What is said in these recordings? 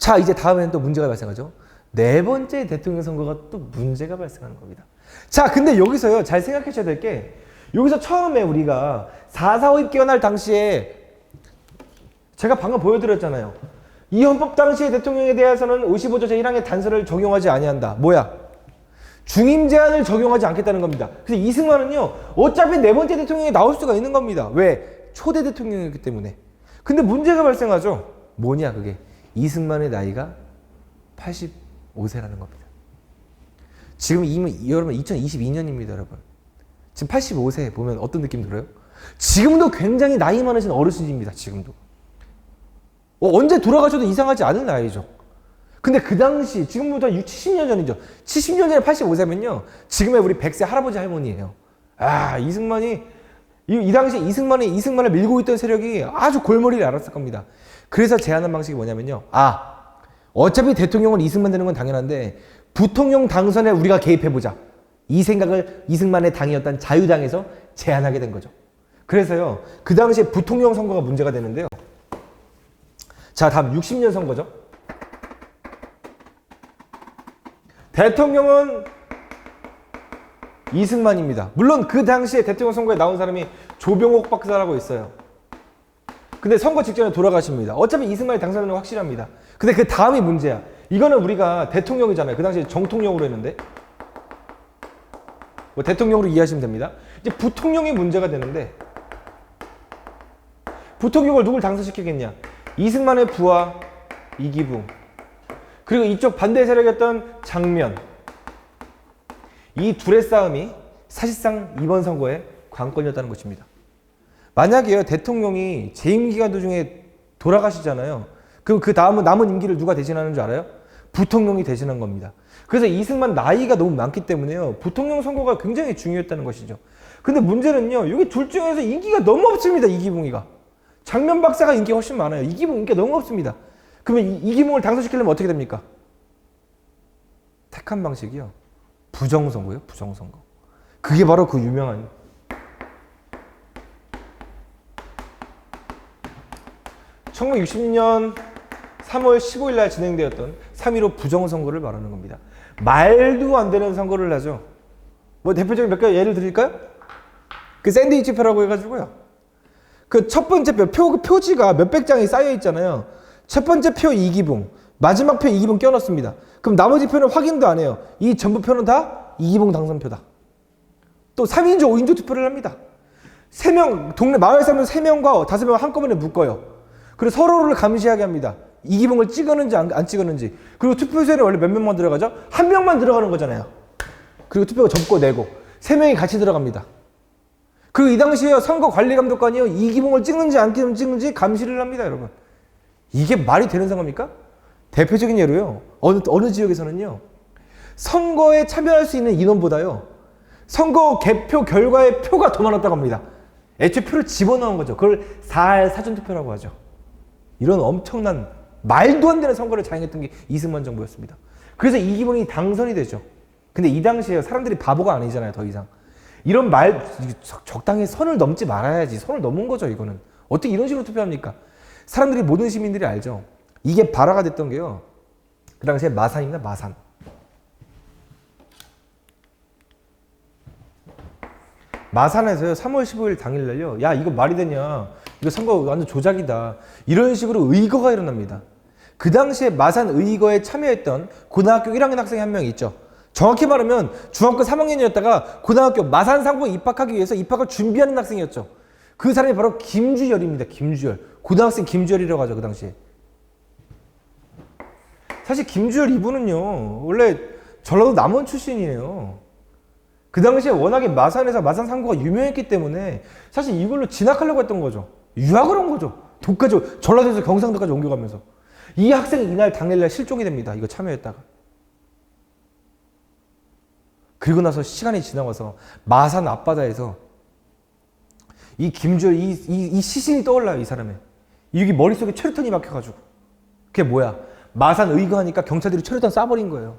자, 이제 다음에는 또 문제가 발생하죠. 네 번째 대통령 선거가 또 문제가 발생하는 겁니다. 자, 근데 여기서요, 잘 생각하셔야 될 게, 여기서 처음에 우리가 4.4 입기가 당시에 제가 방금 보여드렸잖아요. 이 헌법 당시의 대통령에 대해서는 55조 제1항의 단서를 적용하지 아니한다. 뭐야? 중임 제한을 적용하지 않겠다는 겁니다. 그래서 이승만은요, 어차피 네 번째 대통령이 나올 수가 있는 겁니다. 왜? 초대 대통령이기 때문에. 근데 문제가 발생하죠. 뭐냐, 그게? 이승만의 나이가 85세라는 겁니다. 지금 여러분 2022년입니다, 여러분. 지금 85세 보면 어떤 느낌 들어요? 지금도 굉장히 나이 많으신 어르신입니다, 지금도. 언제 돌아가셔도 이상하지 않은 나이죠. 근데 그 당시, 지금부터 70년 전이죠. 70년 전에 85세면요, 지금의 우리 100세 할아버지 할머니예요. 아, 이승만이, 이 당시에 이승만을 밀고 있던 세력이 아주 골머리를 앓았을 겁니다. 그래서 제안한 방식이 뭐냐면요. 어차피 대통령은 이승만 되는 건 당연한데, 부통령 당선에 우리가 개입해보자. 이 생각을 이승만의 당이었던 자유당에서 제안하게 된 거죠. 그래서요, 그 당시에 부통령 선거가 문제가 되는데요. 자, 다음 60년 선거죠. 대통령은 이승만입니다. 물론 그 당시에 대통령 선거에 나온 사람이 조병옥 박사라고 있어요. 근데 선거 직전에 돌아가십니다. 어차피 이승만이 당선되는 건 확실합니다. 근데 그 다음이 문제야. 이거는 우리가 대통령이잖아요. 그 당시에 정통령으로 했는데. 뭐 대통령으로 이해하시면 됩니다. 이제 부통령이 문제가 되는데, 부통령을 누굴 당선시키겠냐? 이승만의 부하 이기붕, 그리고 이쪽 반대 세력이었던 장면, 이 둘의 싸움이 사실상 이번 선거의 관건이었다는 것입니다. 만약에요, 대통령이 재임 기간 도중에 돌아가시잖아요. 그럼 그 다음은 남은 임기를 누가 대신하는 줄 알아요? 부통령이 대신한 겁니다. 그래서 이승만 나이가 너무 많기 때문에요, 부통령 선거가 굉장히 중요했다는 것이죠. 근데 문제는요, 여기 둘 중에서 인기가 너무 없습니다. 이기붕이가. 장면 박사가 인기가 훨씬 많아요. 이기붕 인기가 너무 없습니다. 그러면 이기붕을 당선시키려면 어떻게 됩니까? 택한 방식이요, 부정선거예요. 부정선거. 그게 바로 그 유명한 1960년 3월 15일 날 진행되었던 3.15 부정선거를 말하는 겁니다. 말도 안 되는 선거를 하죠. 뭐 대표적인 몇 개 예를 드릴까요? 그 샌드위치 표라고 해가지고요, 그 첫 번째 표지가 몇백 장이 쌓여 있잖아요. 첫 번째 표 이기붕, 마지막 표 이기붕 껴넣습니다. 그럼 나머지 표는 확인도 안 해요. 이 전부 표는 다 이기붕 당선표다. 또 3인조, 5인조 투표를 합니다. 3명, 동네 마을 사람 3명과 5명 한꺼번에 묶어요. 그리고 서로를 감시하게 합니다. 이기붕을 찍었는지 안 찍었는지. 그리고 투표소에는 원래 몇 명만 들어가죠? 한 명만 들어가는 거잖아요. 그리고 투표가 접고 내고 3명이 같이 들어갑니다. 그리고 이 당시에 선거관리감독관이요, 이기붕을 찍는지 안 찍는지 감시를 합니다, 여러분. 이게 말이 되는 상황입니까? 대표적인 예로요, 어느 지역에서는요, 선거에 참여할 수 있는 인원보다요, 선거 개표 결과의 표가 더 많았다고 합니다. 애초에 표를 집어넣은 거죠. 그걸 사전투표라고 하죠. 이런 엄청난 말도 안 되는 선거를 자행했던 게 이승만 정부였습니다. 그래서 이기붕이 당선이 되죠. 근데 이 당시에 사람들이 바보가 아니잖아요, 더 이상. 이런 적당히 선을 넘지 말아야지. 선을 넘은 거죠, 이거는. 어떻게 이런 식으로 투표합니까? 사람들이, 모든 시민들이 알죠. 이게 발화가 됐던 게요, 그 당시에 마산입니다, 마산. 마산에서요, 3월 15일 당일날요, 야, 이거 말이 되냐? 이거 선거 완전 조작이다. 이런 식으로 의거가 일어납니다. 그 당시에 마산 의거에 참여했던 고등학교 1학년 학생이 한 명 있죠. 정확히 말하면 중학교 3학년이었다가 고등학교 마산상고에 입학하기 위해서 입학을 준비하는 학생이었죠. 그 사람이 바로 김주열입니다. 김주열. 고등학생 김주열이라고 하죠, 그 당시에. 사실 김주열 이분은요, 원래 전라도 남원 출신이에요. 그 당시에 워낙에 마산에서 마산상고가 유명했기 때문에 사실 이걸로 진학하려고 했던 거죠. 유학을 한 거죠. 독까지, 전라도에서 경상도까지 옮겨가면서. 이 학생이 이날 당일날 실종이 됩니다. 이거 참여했다가. 그리고 나서 시간이 지나가서 마산 앞바다에서 이 김주열, 이 시신이 떠올라요, 이 사람의. 여기 머릿속에 최루탄이 막혀가지고. 그게 뭐야? 마산 의거하니까 경찰들이 최루탄 쏴버린 거예요.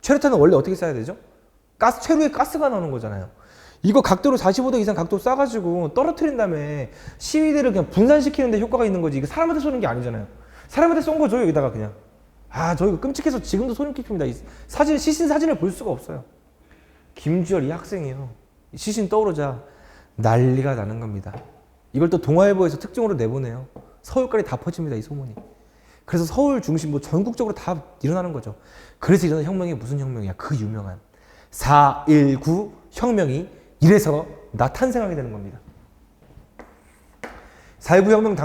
최루탄은 원래 어떻게 쏴야 되죠? 최루에 가스가 나오는 거잖아요. 이거 각도로 45도 이상 각도 쏴가지고 떨어뜨린 다음에 시위대를 그냥 분산시키는 데 효과가 있는 거지. 이거 사람한테 쏘는 게 아니잖아요. 사람한테 쏜 거죠, 여기다가 그냥. 저희가 끔찍해서 지금도 소름 끼칩니다. 이 사진, 시신 사진을 볼 수가 없어요. 김주열 이 학생이요. 시신 떠오르자 난리가 나는 겁니다. 이걸 또 동아일보에서 특종으로 내보내요. 서울까지 다 퍼집니다, 이 소문이. 그래서 서울 중심, 뭐 전국적으로 다 일어나는 거죠. 그래서 일어난 혁명이 무슨 혁명이야? 그 유명한 4.19 혁명이 이래서 탄생하게 되는 겁니다. 4.19 혁명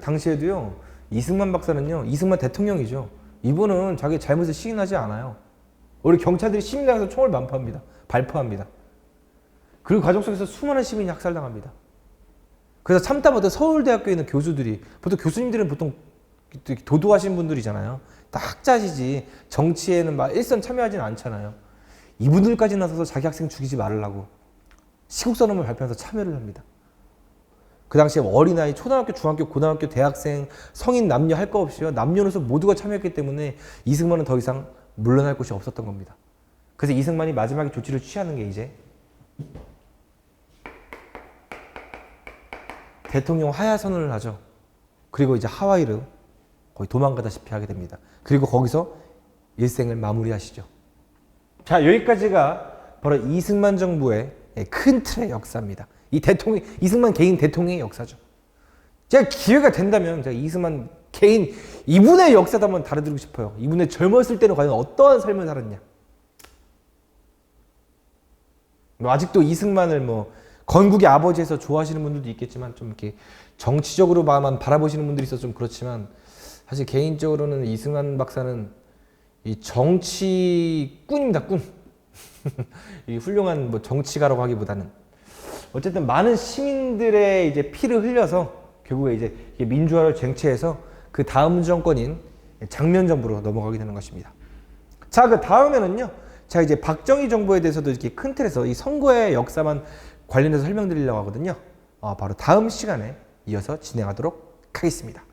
당시에도요, 이승만 박사는요, 이승만 대통령이죠. 이분은 자기 잘못을 시인하지 않아요. 우리 경찰들이 시민당에서 총을 발포합니다. 그 과정 속에서 수많은 시민이 학살당합니다. 그래서 참다 못해 서울대학교에 있는 교수들이, 보통 교수님들은 보통 도도하신 분들이잖아요. 다 학자시지 정치에는 막 일선 참여하지는 않잖아요. 이분들까지 나서서 자기 학생 죽이지 말라고 시국선언을 발표해서 참여를 합니다. 그 당시에 어린아이, 초등학교, 중학교, 고등학교, 대학생, 성인, 남녀 할 거 없이요. 남녀노소 모두가 참여했기 때문에 이승만은 더 이상 물러날 곳이 없었던 겁니다. 그래서 이승만이 마지막에 조치를 취하는 게 이제 대통령 하야 선언을 하죠. 그리고 이제 하와이를 거의 도망가다시피 하게 됩니다. 그리고 거기서 일생을 마무리하시죠. 자, 여기까지가 바로 이승만 정부의 큰 틀의 역사입니다. 이승만 개인 대통령의 역사죠. 제가 기회가 된다면 제가 이승만 개인 이분의 역사도 한번 다뤄드리고 싶어요. 이분의 젊었을 때는 과연 어떠한 삶을 살았냐. 아직도 이승만을 건국의 아버지에서 좋아하시는 분들도 있겠지만 좀 이렇게 정치적으로만 바라보시는 분들이 있어서 좀 그렇지만 사실 개인적으로는 이승만 박사는 이 정치꾼입니다, 꾼. 이 훌륭한 정치가라고 하기보다는 어쨌든 많은 시민들의 이제 피를 흘려서 결국에 이제 민주화를 쟁취해서 그 다음 정권인 장면 정부로 넘어가게 되는 것입니다. 자, 그 다음에는요. 자, 이제 박정희 정부에 대해서도 이렇게 큰 틀에서 이 선거의 역사만 관련해서 설명드리려고 하거든요. 바로 다음 시간에 이어서 진행하도록 하겠습니다.